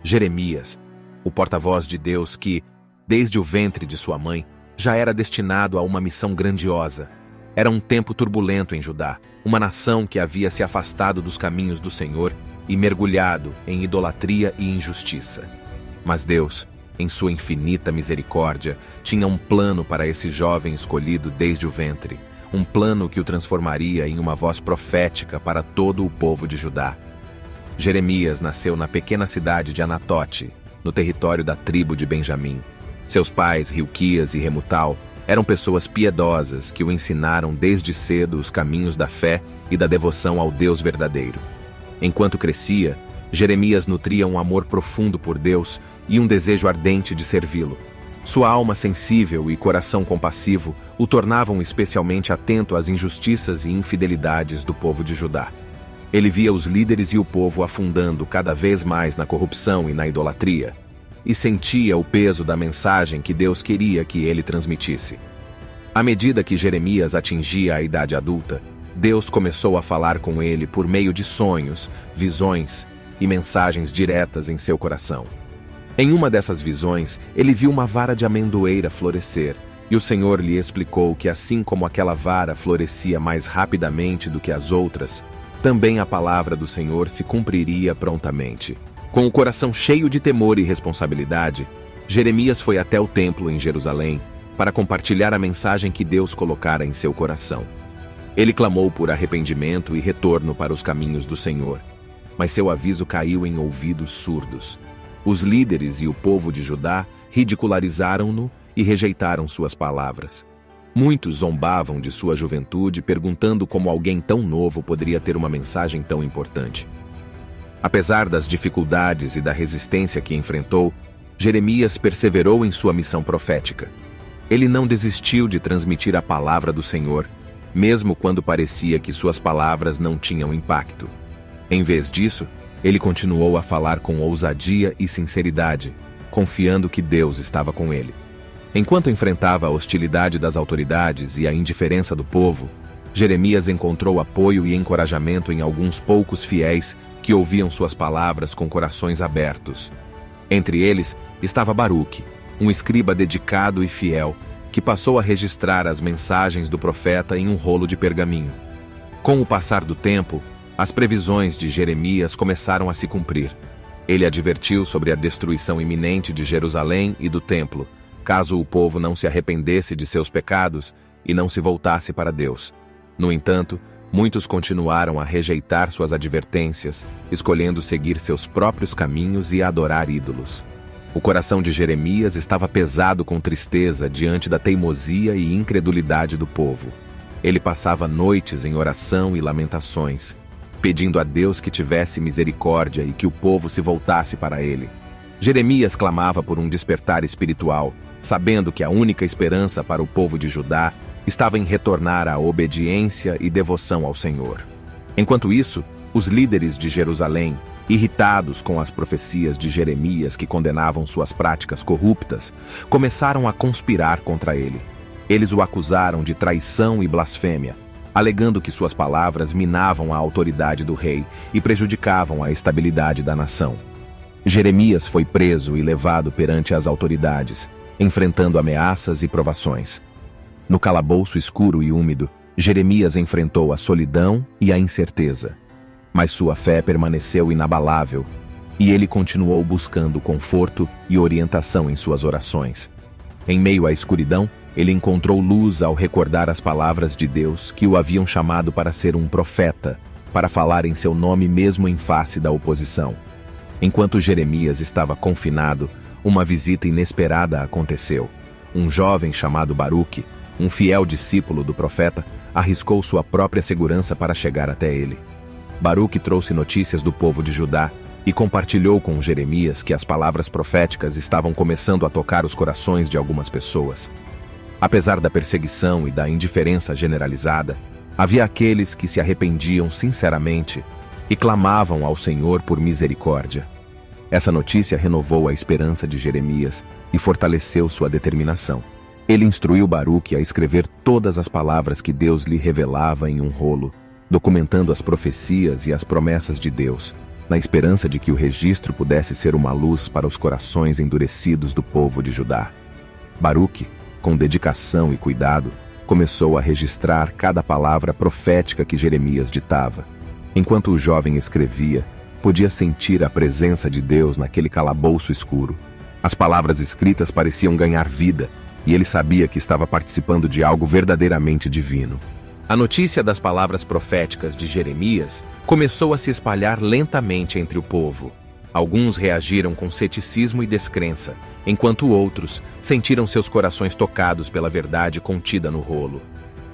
Jeremias, o porta-voz de Deus que, desde o ventre de sua mãe, já era destinado a uma missão grandiosa. Era um tempo turbulento em Judá, uma nação que havia se afastado dos caminhos do Senhor e mergulhado em idolatria e injustiça. Mas Deus, em sua infinita misericórdia, tinha um plano para esse jovem escolhido desde o ventre, um plano que o transformaria em uma voz profética para todo o povo de Judá. Jeremias nasceu na pequena cidade de Anatote, no território da tribo de Benjamim. Seus pais, Hilquias e Remutal, eram pessoas piedosas que o ensinaram desde cedo os caminhos da fé e da devoção ao Deus verdadeiro. Enquanto crescia, Jeremias nutria um amor profundo por Deus e um desejo ardente de servi-lo. Sua alma sensível e coração compassivo o tornavam especialmente atento às injustiças e infidelidades do povo de Judá. Ele via os líderes e o povo afundando cada vez mais na corrupção e na idolatria, e sentia o peso da mensagem que Deus queria que ele transmitisse. À medida que Jeremias atingia a idade adulta, Deus começou a falar com ele por meio de sonhos, visões e mensagens diretas em seu coração. Em uma dessas visões, ele viu uma vara de amendoeira florescer, e o Senhor lhe explicou que assim como aquela vara florescia mais rapidamente do que as outras, também a palavra do Senhor se cumpriria prontamente. Com o coração cheio de temor e responsabilidade, Jeremias foi até o templo em Jerusalém para compartilhar a mensagem que Deus colocara em seu coração. Ele clamou por arrependimento e retorno para os caminhos do Senhor, mas seu aviso caiu em ouvidos surdos. Os líderes e o povo de Judá ridicularizaram-no e rejeitaram suas palavras. Muitos zombavam de sua juventude, perguntando como alguém tão novo poderia ter uma mensagem tão importante. Apesar das dificuldades e da resistência que enfrentou, Jeremias perseverou em sua missão profética. Ele não desistiu de transmitir a palavra do Senhor, mesmo quando parecia que suas palavras não tinham impacto. Em vez disso, ele continuou a falar com ousadia e sinceridade, confiando que Deus estava com ele. Enquanto enfrentava a hostilidade das autoridades e a indiferença do povo, Jeremias encontrou apoio e encorajamento em alguns poucos fiéis que ouviam suas palavras com corações abertos. Entre eles estava Baruque, um escriba dedicado e fiel, que passou a registrar as mensagens do profeta em um rolo de pergaminho. Com o passar do tempo, as previsões de Jeremias começaram a se cumprir. Ele advertiu sobre a destruição iminente de Jerusalém e do templo, caso o povo não se arrependesse de seus pecados e não se voltasse para Deus. No entanto, muitos continuaram a rejeitar suas advertências, escolhendo seguir seus próprios caminhos e adorar ídolos. O coração de Jeremias estava pesado com tristeza diante da teimosia e incredulidade do povo. Ele passava noites em oração e lamentações, pedindo a Deus que tivesse misericórdia e que o povo se voltasse para ele. Jeremias clamava por um despertar espiritual, sabendo que a única esperança para o povo de Judá estava em retornar à obediência e devoção ao Senhor. Enquanto isso, os líderes de Jerusalém, irritados com as profecias de Jeremias que condenavam suas práticas corruptas, começaram a conspirar contra ele. Eles o acusaram de traição e blasfêmia, alegando que suas palavras minavam a autoridade do rei e prejudicavam a estabilidade da nação. Jeremias foi preso e levado perante as autoridades, enfrentando ameaças e provações. No calabouço escuro e úmido, Jeremias enfrentou a solidão e a incerteza. Mas sua fé permaneceu inabalável, e ele continuou buscando conforto e orientação em suas orações. Em meio à escuridão, ele encontrou luz ao recordar as palavras de Deus que o haviam chamado para ser um profeta, para falar em seu nome mesmo em face da oposição. Enquanto Jeremias estava confinado, uma visita inesperada aconteceu. Um jovem chamado Baruque, um fiel discípulo do profeta, arriscou sua própria segurança para chegar até ele. Baruque trouxe notícias do povo de Judá e compartilhou com Jeremias que as palavras proféticas estavam começando a tocar os corações de algumas pessoas. Apesar da perseguição e da indiferença generalizada, havia aqueles que se arrependiam sinceramente e clamavam ao Senhor por misericórdia. Essa notícia renovou a esperança de Jeremias e fortaleceu sua determinação. Ele instruiu Baruque a escrever todas as palavras que Deus lhe revelava em um rolo, documentando as profecias e as promessas de Deus. na esperança de que o registro pudesse ser uma luz para os corações endurecidos do povo de Judá. Baruque, com dedicação e cuidado, começou a registrar cada palavra profética que Jeremias ditava. Enquanto o jovem escrevia, podia sentir a presença de Deus naquele calabouço escuro. As palavras escritas pareciam ganhar vida, e ele sabia que estava participando de algo verdadeiramente divino. A notícia das palavras proféticas de Jeremias começou a se espalhar lentamente entre o povo. Alguns reagiram com ceticismo e descrença, enquanto outros sentiram seus corações tocados pela verdade contida no rolo.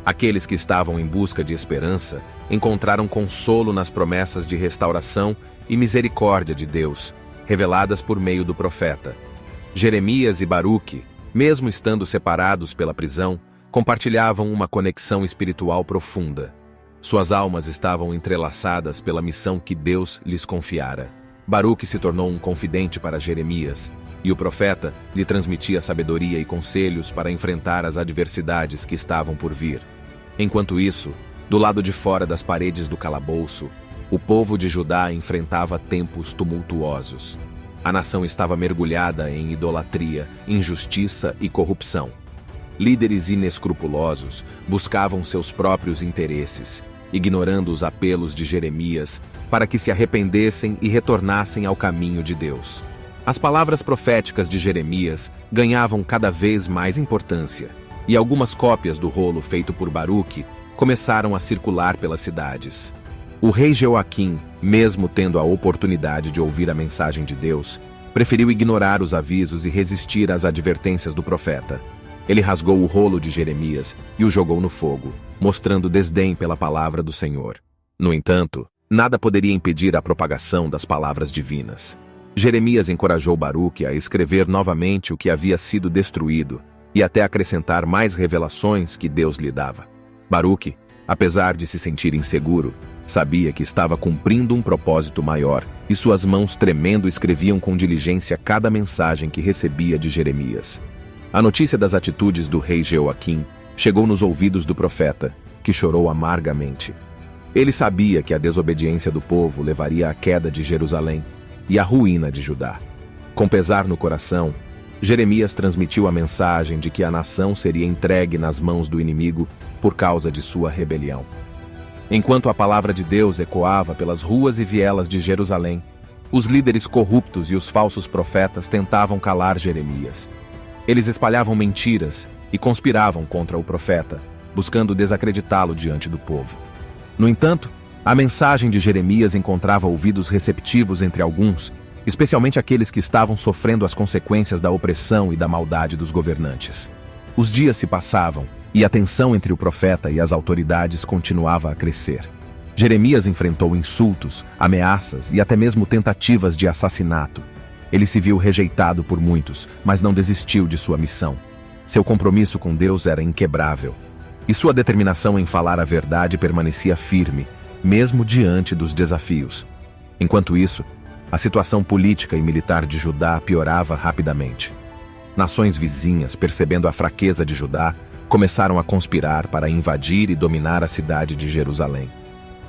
Aqueles que estavam em busca de esperança encontraram consolo nas promessas de restauração e misericórdia de Deus, reveladas por meio do profeta. Jeremias e Baruque, mesmo estando separados pela prisão, compartilhavam uma conexão espiritual profunda. Suas almas estavam entrelaçadas pela missão que Deus lhes confiara. Baruque se tornou um confidente para Jeremias, e o profeta lhe transmitia sabedoria e conselhos para enfrentar as adversidades que estavam por vir. Enquanto isso, do lado de fora das paredes do calabouço, o povo de Judá enfrentava tempos tumultuosos. A nação estava mergulhada em idolatria, injustiça e corrupção. Líderes inescrupulosos buscavam seus próprios interesses, ignorando os apelos de Jeremias para que se arrependessem e retornassem ao caminho de Deus. As palavras proféticas de Jeremias ganhavam cada vez mais importância, e algumas cópias do rolo feito por Baruque começaram a circular pelas cidades. O rei Jeoaquim, mesmo tendo a oportunidade de ouvir a mensagem de Deus, preferiu ignorar os avisos e resistir às advertências do profeta. Ele rasgou o rolo de Jeremias e o jogou no fogo, mostrando desdém pela palavra do Senhor. No entanto, nada poderia impedir a propagação das palavras divinas. Jeremias encorajou Baruque a escrever novamente o que havia sido destruído e até acrescentar mais revelações que Deus lhe dava. Baruque, apesar de se sentir inseguro, sabia que estava cumprindo um propósito maior, e suas mãos tremendo escreviam com diligência cada mensagem que recebia de Jeremias. A notícia das atitudes do rei Jeoaquim chegou nos ouvidos do profeta, que chorou amargamente. Ele sabia que a desobediência do povo levaria à queda de Jerusalém e à ruína de Judá. Com pesar no coração, Jeremias transmitiu a mensagem de que a nação seria entregue nas mãos do inimigo por causa de sua rebelião. Enquanto a palavra de Deus ecoava pelas ruas e vielas de Jerusalém, os líderes corruptos e os falsos profetas tentavam calar Jeremias. Eles espalhavam mentiras e conspiravam contra o profeta, buscando desacreditá-lo diante do povo. No entanto, a mensagem de Jeremias encontrava ouvidos receptivos entre alguns, especialmente aqueles que estavam sofrendo as consequências da opressão e da maldade dos governantes. Os dias se passavam, e a tensão entre o profeta e as autoridades continuava a crescer. Jeremias enfrentou insultos, ameaças e até mesmo tentativas de assassinato. Ele se viu rejeitado por muitos, mas não desistiu de sua missão. Seu compromisso com Deus era inquebrável, e sua determinação em falar a verdade permanecia firme, mesmo diante dos desafios. Enquanto isso, a situação política e militar de Judá piorava rapidamente. Nações vizinhas, percebendo a fraqueza de Judá, começaram a conspirar para invadir e dominar a cidade de Jerusalém.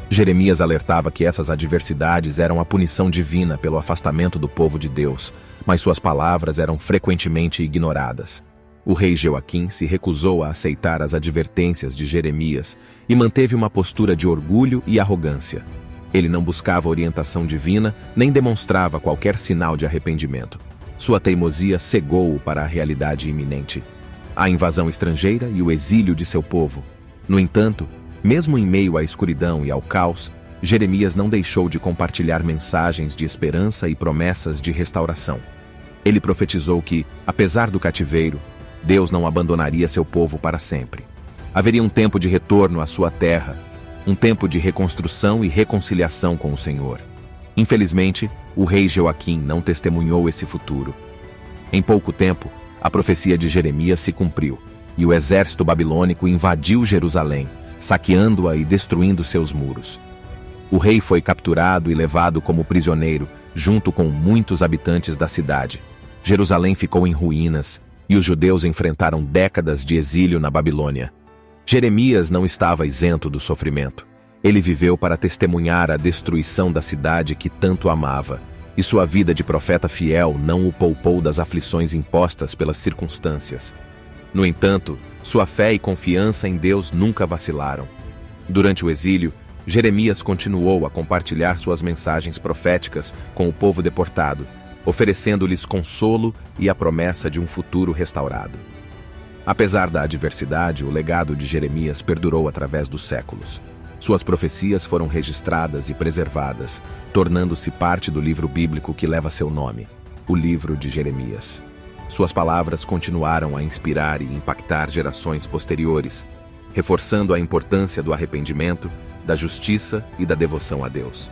Jeremias alertava que essas adversidades eram a punição divina pelo afastamento do povo de Deus, mas suas palavras eram frequentemente ignoradas. O rei Jeoaquim se recusou a aceitar as advertências de Jeremias e manteve uma postura de orgulho e arrogância. Ele não buscava orientação divina, nem demonstrava qualquer sinal de arrependimento. Sua teimosia cegou-o para a realidade iminente: a invasão estrangeira e o exílio de seu povo. No entanto, mesmo em meio à escuridão e ao caos, Jeremias não deixou de compartilhar mensagens de esperança e promessas de restauração. Ele profetizou que, apesar do cativeiro, Deus não abandonaria seu povo para sempre. Haveria um tempo de retorno à sua terra, um tempo de reconstrução e reconciliação com o Senhor. Infelizmente, o rei Jeoaquim não testemunhou esse futuro. Em pouco tempo, a profecia de Jeremias se cumpriu, e o exército babilônico invadiu Jerusalém, saqueando-a e destruindo seus muros. O rei foi capturado e levado como prisioneiro, junto com muitos habitantes da cidade. Jerusalém ficou em ruínas, e os judeus enfrentaram décadas de exílio na Babilônia. Jeremias não estava isento do sofrimento. Ele viveu para testemunhar a destruição da cidade que tanto amava, e sua vida de profeta fiel não o poupou das aflições impostas pelas circunstâncias. No entanto, sua fé e confiança em Deus nunca vacilaram. Durante o exílio, Jeremias continuou a compartilhar suas mensagens proféticas com o povo deportado, oferecendo-lhes consolo e a promessa de um futuro restaurado. Apesar da adversidade, o legado de Jeremias perdurou através dos séculos. Suas profecias foram registradas e preservadas, tornando-se parte do livro bíblico que leva seu nome, o Livro de Jeremias. Suas palavras continuaram a inspirar e impactar gerações posteriores, reforçando a importância do arrependimento, da justiça e da devoção a Deus.